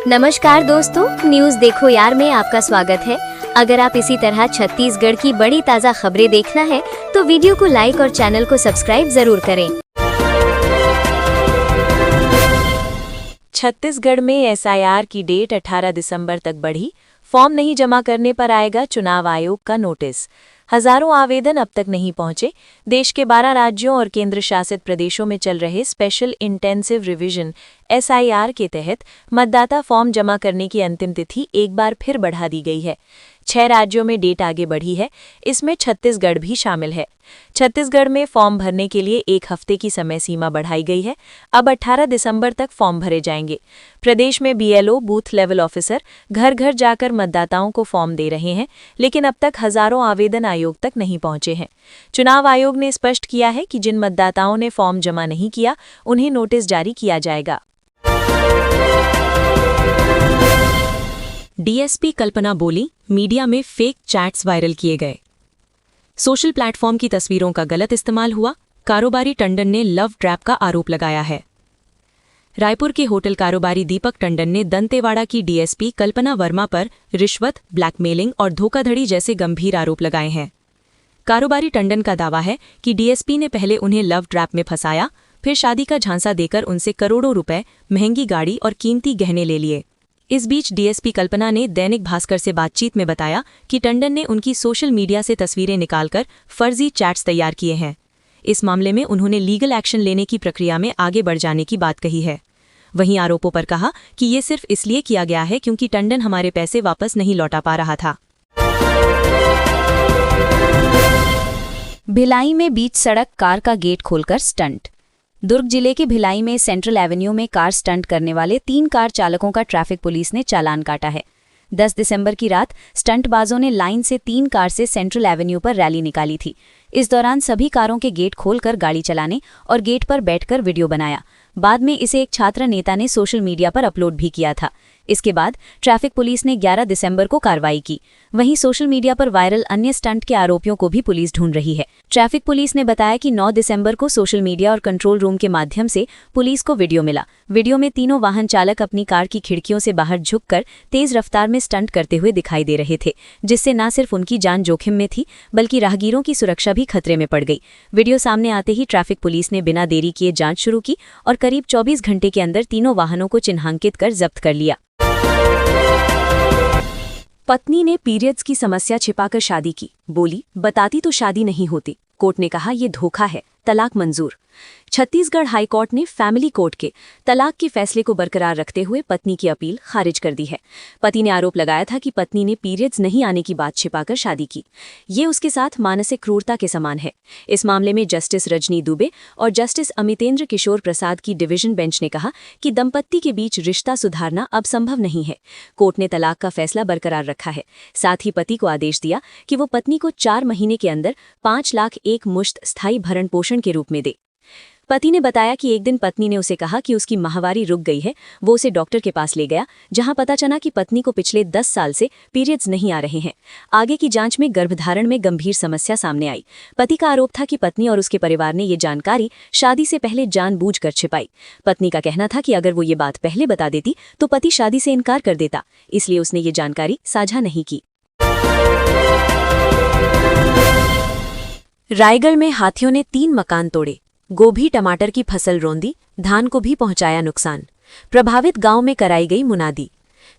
नमस्कार दोस्तों, न्यूज देखो यार में आपका स्वागत है। अगर आप इसी तरह छत्तीसगढ़ की बड़ी ताज़ा खबरें देखना है तो वीडियो को लाइक और चैनल को सब्सक्राइब जरूर करें। छत्तीसगढ़ में एसआईआर की डेट 18 दिसंबर तक बढ़ी। फॉर्म नहीं जमा करने पर आएगा चुनाव आयोग का नोटिस। हजारों आवेदन अब तक नहीं पहुंचे। देश के 12 राज्यों और केंद्र शासित प्रदेशों में चल रहे स्पेशल इंटेंसिव रिवीजन एसआईआर के तहत मतदाता फॉर्म जमा करने की अंतिम तिथि एक बार फिर बढ़ा दी गई है। 6 राज्यों में डेट आगे बढ़ी है, इसमें छत्तीसगढ़ भी शामिल है। छत्तीसगढ़ में फॉर्म भरने के लिए 1 हफ्ते की समय सीमा बढ़ाई गई है। अब 18 दिसंबर तक फॉर्म भरे जाएंगे। प्रदेश में बीएलओ बूथ लेवल ऑफिसर घर घर जाकर मतदाताओं को फॉर्म दे रहे हैं, लेकिन अब तक हजारों आवेदन आयोग तक नहीं पहुंचे हैं। चुनाव आयोग ने स्पष्ट किया है कि जिन मतदाताओं ने फॉर्म जमा नहीं किया, उन्हें नोटिस जारी किया जाएगा। डीएसपी कल्पना बोली, मीडिया में फेक चैट्स वायरल किए गए। सोशल प्लेटफॉर्म की तस्वीरों का गलत इस्तेमाल हुआ। कारोबारी टंडन ने लव ट्रैप का आरोप लगाया है। रायपुर के होटल कारोबारी दीपक टंडन ने दंतेवाड़ा की डीएसपी कल्पना वर्मा पर रिश्वत, ब्लैकमेलिंग और धोखाधड़ी जैसे गंभीर आरोप लगाए हैं। कारोबारी टंडन का दावा है कि डीएसपी ने पहले उन्हें लव ट्रैप में फंसाया, फिर शादी का झांसा देकर उनसे करोड़ों रुपए, महंगी गाड़ी और कीमती गहने ले लिए। इस बीच डीएसपी कल्पना ने दैनिक भास्कर से बातचीत में बताया कि टंडन ने उनकी सोशल मीडिया से तस्वीरें निकालकर फर्जी चैट्स तैयार किए हैं। इस मामले में उन्होंने लीगल एक्शन लेने की प्रक्रिया में आगे बढ़ जाने की बात कही है। वहीं आरोपों पर कहा कि ये सिर्फ इसलिए किया गया है क्योंकि टंडन हमारे पैसे वापस नहीं लौटा पा रहा था। भिलाई में बीच सड़क कार का गेट खोलकर स्टंट। दुर्ग जिले के भिलाई में सेंट्रल एवेन्यू में कार स्टंट करने वाले 3 कार चालकों का ट्रैफिक पुलिस ने चालान काटा है। 10 दिसंबर की रात स्टंटबाजों ने लाइन से 3 कार से सेंट्रल एवेन्यू पर रैली निकाली थी। इस दौरान सभी कारों के गेट खोलकर गाड़ी चलाने और गेट पर बैठकर वीडियो बनाया। बाद में इसे एक छात्र नेता ने सोशल मीडिया पर अपलोड भी किया था। इसके बाद ट्रैफिक पुलिस ने 11 दिसंबर को कार्रवाई की। वहीं सोशल मीडिया पर वायरल अन्य स्टंट के आरोपियों को भी पुलिस ढूंढ रही है। ट्रैफिक पुलिस ने बताया कि 9 दिसंबर को सोशल मीडिया और कंट्रोल रूम के माध्यम से पुलिस को वीडियो मिला। वीडियो में तीनों वाहन चालक अपनी कार की खिड़कियों से बाहर झुककर तेज रफ्तार में स्टंट करते हुए दिखाई दे रहे थे, जिससे न सिर्फ उनकी जान जोखिम में थी बल्कि राहगीरों की सुरक्षा भी खतरे में पड़ गई। वीडियो सामने आते ही ट्रैफिक पुलिस ने बिना देरी किए जांच शुरू की और करीब 24 घंटे के अंदर तीनों वाहनों को चिन्हांकित कर जब्त कर लिया। पत्नी ने पीरियड्स की समस्या छिपाकर शादी की, बोली बताती तो शादी नहीं होती। कोर्ट ने कहा ये धोखा है, तलाक मंजूर। छत्तीसगढ़ हाई कोर्ट ने फैमिली कोर्ट के तलाक के फैसले को बरकरार रखते हुए पत्नी की अपील खारिज कर दी है। पति ने आरोप लगाया था कि पत्नी ने पीरियड्स नहीं आने की बात छिपाकर शादी की। ये उसके साथ मानसिक क्रूरता के समान है। इस मामले में जस्टिस रजनी दुबे और जस्टिस अमितेंद्र किशोर प्रसाद की डिवीजन बेंच ने कहा कि दंपत्ति के बीच रिश्ता सुधारना अब संभव नहीं है। कोर्ट ने तलाक का फैसला बरकरार रखा है। साथ ही पति को आदेश दिया कि वो पत्नी को 4 महीने के अंदर 5 लाख एक मुश्त स्थायी भरण पोषण के रूप में दे। पति ने बताया कि एक दिन पत्नी ने उसे कहा कि उसकी माहवारी रुक गई है। वो उसे डॉक्टर के पास ले गया, जहां पता चला कि पत्नी को पिछले 10 साल से पीरियड्स नहीं आ रहे हैं। आगे की जांच में गर्भधारण में गंभीर समस्या सामने आई। पति का आरोप था कि पत्नी और उसके परिवार ने ये जानकारी शादी से पहले जानबूझकर छिपाई। पत्नी का कहना था कि अगर वो ये बात पहले बता देती तो पति शादी से इनकार कर देता, इसलिए उसने ये जानकारी साझा नहीं की। रायगढ़ में हाथियों ने 3 मकान तोड़े। गोभी टमाटर की फसल रौंदी, धान को भी पहुंचाया नुकसान। प्रभावित गांव में कराई गई मुनादी।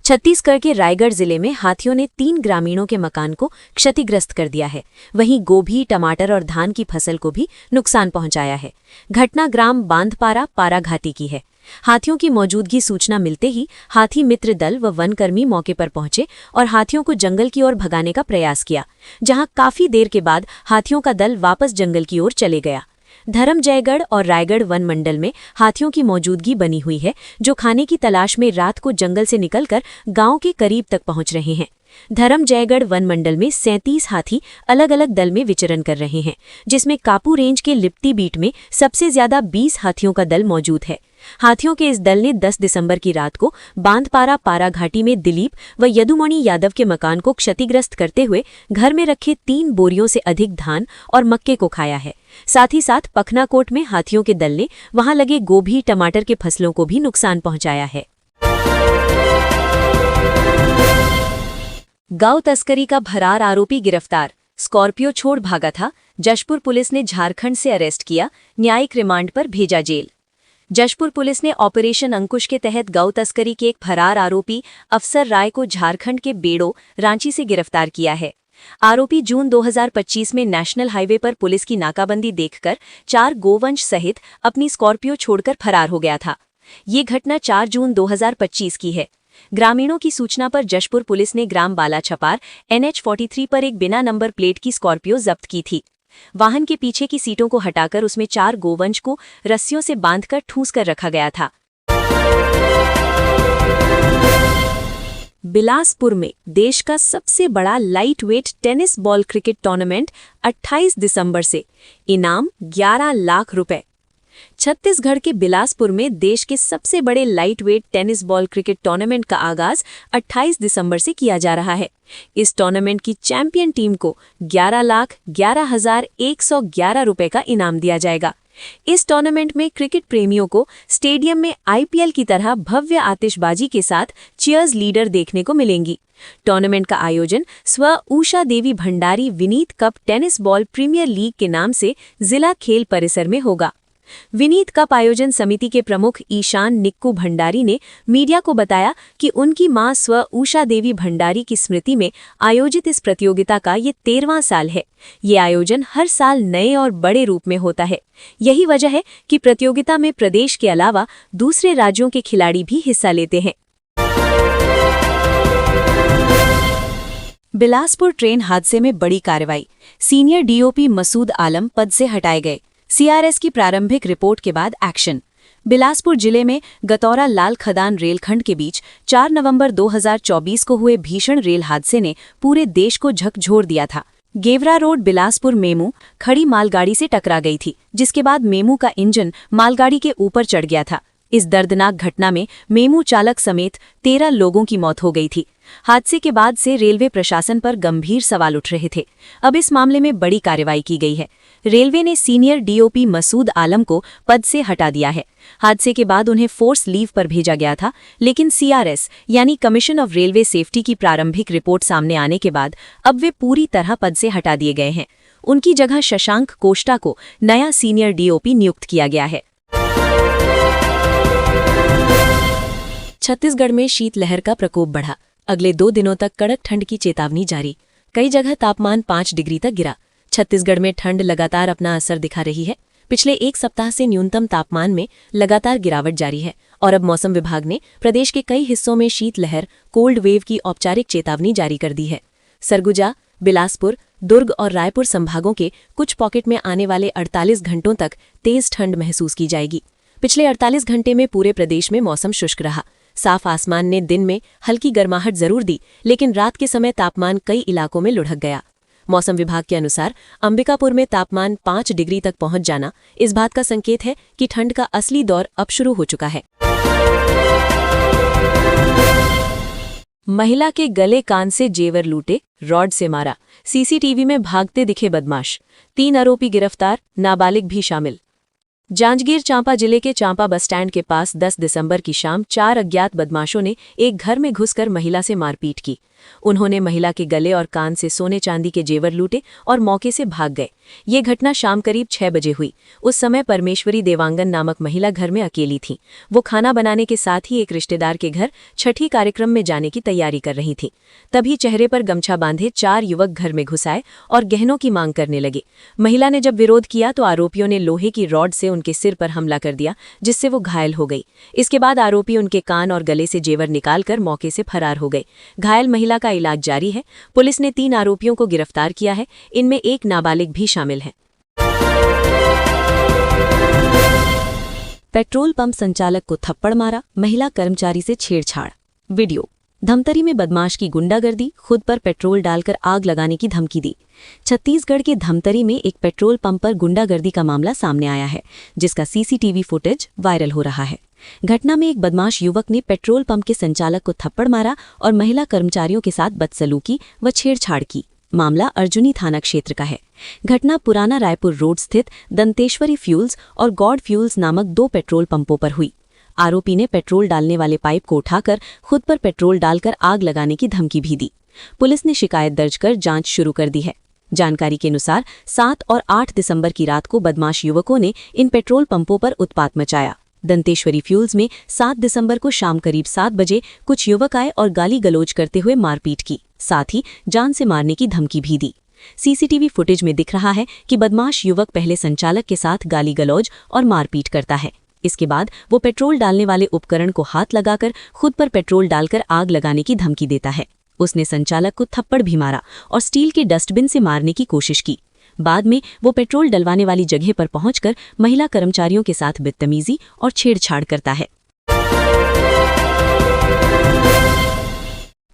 छत्तीसगढ़ के रायगढ़ जिले में हाथियों ने 3 ग्रामीणों के मकान को क्षतिग्रस्त कर दिया है। वहीं गोभी, टमाटर और धान की फसल को भी नुकसान पहुंचाया है। घटना ग्राम बांधपारा पारा घाटी की है। हाथियों की मौजूदगी सूचना मिलते ही हाथी मित्र दल व वनकर्मी मौके पर पहुंचे और हाथियों को जंगल की ओर भगाने का प्रयास किया, जहां काफी देर के बाद हाथियों का दल वापस जंगल की ओर चले गया। धर्मजयगढ़ और रायगढ़ वन मंडल में हाथियों की मौजूदगी बनी हुई है, जो खाने की तलाश में रात को जंगल से निकलकर गांव के करीब तक पहुंच रहे हैं। धर्मजयगढ़ वन मंडल में 37 हाथी अलग अलग दल में विचरण कर रहे हैं, जिसमें कापू रेंज के लिप्टी बीट में सबसे ज्यादा 20 हाथियों का दल मौजूद है। हाथियों के इस दल ने 10 दिसंबर की रात को बांधपारा पारा घाटी में दिलीप व यदुमणि यादव के मकान को क्षतिग्रस्त करते हुए घर में रखे 3 बोरियों से अधिक धान और मक्के को खाया है। साथ ही साथ पखनाकोट में हाथियों के दल ने वहां लगे गोभी टमाटर के फसलों को भी नुकसान पहुंचाया है। गौ तस्करी का फरार आरोपी गिरफ्तार, स्कॉर्पियो छोड़ भागा था। जशपुर पुलिस ने झारखंड से अरेस्ट किया, न्यायिक रिमांड पर भेजा जेल। जशपुर पुलिस ने ऑपरेशन अंकुश के तहत गौ तस्करी के एक फरार आरोपी अफसर राय को झारखंड के बेड़ो, रांची से गिरफ्तार किया है। आरोपी जून 2025 में नेशनल हाईवे पर पुलिस की नाकाबंदी देखकर 4 गोवंश सहित अपनी स्कॉर्पियो छोड़कर फरार हो गया था। ये घटना 4 जून 2025 की है। ग्रामीणों की सूचना पर जशपुर पुलिस ने ग्राम बालाछपार NH43 पर एक बिना नंबर प्लेट की स्कॉर्पियो जब्त की थी। वाहन के पीछे की सीटों को हटाकर उसमें 4 गोवंश को रस्सियों से बांधकर ठूंस कर रखा गया था। बिलासपुर में देश का सबसे बड़ा light weight tennis ball cricket tournament 28 दिसंबर से, इनाम 11 लाख रुपए। छत्तीसगढ़ के बिलासपुर में देश के सबसे बड़े light weight tennis ball cricket tournament का आगाज 28 दिसंबर से किया जा रहा है। इस टूर्नामेंट की चैंपियन टीम को 11,11,111 रुपए का इनाम दिया जाएगा। इस टूर्नामेंट में क्रिकेट प्रेमियों को स्टेडियम में IPL की तरह भव्य आतिशबाजी के साथ चीयर्स लीडर देखने को मिलेंगी। टूर्नामेंट का आयोजन स्व Usha Devi Bhandari Vineet cup tennis ball premier league के नाम से जिला खेल परिसर में होगा। विनीत कप आयोजन समिति के प्रमुख ईशान निक्कू भंडारी ने मीडिया को बताया कि उनकी मां स्व उषा देवी भंडारी की स्मृति में आयोजित इस प्रतियोगिता का ये 13वां साल है। ये आयोजन हर साल नए और बड़े रूप में होता है। यही वजह है कि प्रतियोगिता में प्रदेश के अलावा दूसरे राज्यों के खिलाड़ी भी हिस्सा लेते हैं। बिलासपुर ट्रेन हादसे में बड़ी कार्रवाई, सीनियर DOP मसूद आलम पद से हटाए गए। CRS की प्रारंभिक रिपोर्ट के बाद एक्शन। बिलासपुर जिले में गतौरा लाल खदान रेलखंड के बीच 4 नवंबर 2024 को हुए भीषण रेल हादसे ने पूरे देश को झकझोर दिया था। गेवरा रोड बिलासपुर मेमू खड़ी मालगाड़ी से टकरा गई थी, जिसके बाद मेमू का इंजन मालगाड़ी के ऊपर चढ़ गया था। इस दर्दनाक घटना में मेमू चालक समेत 13 लोगों की मौत हो गई थी। हादसे के बाद से रेलवे प्रशासन पर गंभीर सवाल उठ रहे थे। अब इस मामले में बड़ी कार्रवाई की गई है। रेलवे ने सीनियर DOP मसूद आलम को पद से हटा दिया है। हादसे के बाद उन्हें फोर्स लीव पर भेजा गया था, लेकिन CRS यानी कमीशन ऑफ रेलवे सेफ्टी की प्रारंभिक रिपोर्ट सामने आने के बाद अब वे पूरी तरह पद से हटा दिए गए हैं। उनकी जगह शशांक कोष्टा को नया सीनियर DOP नियुक्त किया गया है। छत्तीसगढ़ में शीतलहर का प्रकोप बढ़ा, अगले 2 दिनों तक कड़क ठंड की चेतावनी जारी। कई जगह तापमान 5 डिग्री तक गिरा। छत्तीसगढ़ में ठंड लगातार अपना असर दिखा रही है। पिछले 1 सप्ताह से न्यूनतम तापमान में लगातार गिरावट जारी है और अब मौसम विभाग ने प्रदेश के कई हिस्सों में शीतलहर कोल्ड वेव की औपचारिक चेतावनी जारी कर दी है। सरगुजा, बिलासपुर, दुर्ग और रायपुर संभागों के कुछ पॉकेट में आने वाले 48 घंटों तक तेज ठंड महसूस की जाएगी। पिछले 48 घंटे में पूरे प्रदेश में मौसम शुष्क रहा। साफ आसमान ने दिन में हल्की गर्माहट जरूर दी, लेकिन रात के समय तापमान कई इलाकों में लुढ़क गया। मौसम विभाग के अनुसार अंबिकापुर में तापमान 5 डिग्री तक पहुंच जाना इस बात का संकेत है कि ठंड का असली दौर अब शुरू हो चुका है। महिला के गले कान से जेवर लूटे, रॉड से मारा, CCTV में भागते दिखे बदमाश, 3 आरोपी गिरफ्तार, नाबालिग भी शामिल। जांजगीर चांपा जिले के चांपा बस स्टैंड के पास 10 दिसंबर की शाम 4 अज्ञात बदमाशों ने एक घर में घुसकर महिला से मारपीट की। उन्होंने महिला के गले और कान से सोने चांदी के जेवर लूटे और मौके से भाग गए। ये घटना शाम करीब 6 बजे हुई। उस समय परमेश्वरी देवांगन नामक महिला घर में अकेली थी। वो खाना बनाने के साथ ही एक रिश्तेदार के घर छठी कार्यक्रम में जाने की तैयारी कर रही थी। तभी चेहरे पर गमछा बांधे 4 युवक घर में घुस आए और गहनों की मांग करने लगे। महिला ने जब विरोध किया तो आरोपियों ने लोहे की रॉड से उनके सिर पर हमला कर दिया, जिससे वो घायल हो गई। इसके बाद आरोपी उनके कान और गले से जेवर निकालकर मौके से फरार हो गए। घायल महिला का इलाज जारी है। पुलिस ने 3 आरोपियों को गिरफ्तार किया है। इनमें एक नाबालिग भी शामिल है। पेट्रोल पंप संचालक को थप्पड़ मारा, महिला कर्मचारी से छेड़छाड़। वीडियो। धमतरी में बदमाश की गुंडागर्दी, खुद पर पेट्रोल डालकर आग लगाने की धमकी दी। छत्तीसगढ़ के धमतरी में एक पेट्रोल पंप पर गुंडागर्दी का मामला सामने आया है, जिसका CCTV फुटेज वायरल हो रहा है। घटना में एक बदमाश युवक ने पेट्रोल पंप के संचालक को थप्पड़ मारा और महिला कर्मचारियों के साथ बदसलूकी व छेड़छाड़ की। मामला अर्जुनी थाना क्षेत्र का है। घटना पुराना रायपुर रोड स्थित दंतेश्वरी फ्यूल्स और गॉड फ्यूल्स नामक 2 पेट्रोल पंपों पर हुई। आरोपी ने पेट्रोल डालने वाले पाइप को उठाकर खुद पर पेट्रोल डालकर आग लगाने की धमकी भी दी। पुलिस ने शिकायत दर्ज कर जांच शुरू कर दी है। जानकारी के अनुसार 7 और 8 दिसंबर की रात को बदमाश युवकों ने इन पेट्रोल पंपों पर उत्पात मचाया। दंतेश्वरी फ्यूल्स में 7 दिसंबर को शाम करीब 7 बजे कुछ युवक आए और गाली गलौज करते हुए मारपीट की, साथ ही जान से मारने की धमकी भी दी। सीसीटीवी फुटेज में दिख रहा है कि बदमाश युवक पहले संचालक के साथ गाली गलौज और मारपीट करता है। इसके बाद वो पेट्रोल डालने वाले उपकरण को हाथ लगाकर खुद पर पेट्रोल डालकर आग लगाने की धमकी देता है। उसने संचालक को थप्पड़ भी मारा और स्टील के डस्टबिन से मारने की कोशिश की। बाद में वो पेट्रोल डलवाने वाली जगह पर पहुंचकर महिला कर्मचारियों के साथ बदतमीजी और छेड़छाड़ करता है।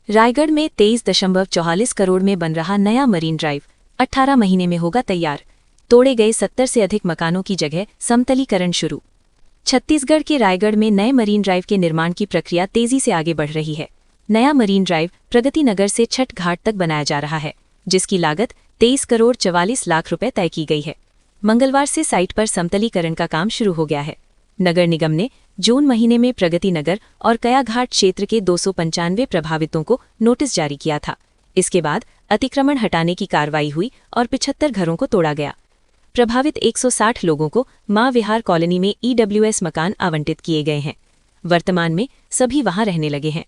रायगढ़ में 23.44 करोड़ में बन रहा नया मरीन ड्राइव 18 महीने में होगा तैयार। तोड़े गए 70 से अधिक मकानों की जगह समतलीकरण शुरू। छत्तीसगढ़ के रायगढ़ में नए मरीन ड्राइव के निर्माण की प्रक्रिया तेजी से आगे बढ़ रही है। नया मरीन ड्राइव प्रगति नगर से छठ घाट तक बनाया जा रहा है, जिसकी लागत 23 करोड़ 44 लाख रुपए तय की गई है। मंगलवार से साइट पर समतलीकरण का काम शुरू हो गया है। नगर निगम ने जून महीने में प्रगति नगर और कयाघाट क्षेत्र के 295 प्रभावितों को नोटिस जारी किया था। इसके बाद अतिक्रमण हटाने की कार्रवाई हुई और 75 घरों को तोड़ा गया। प्रभावित 160 लोगों को मां विहार कॉलोनी में EWS मकान आवंटित किए गए हैं। वर्तमान में सभी वहां रहने लगे हैं।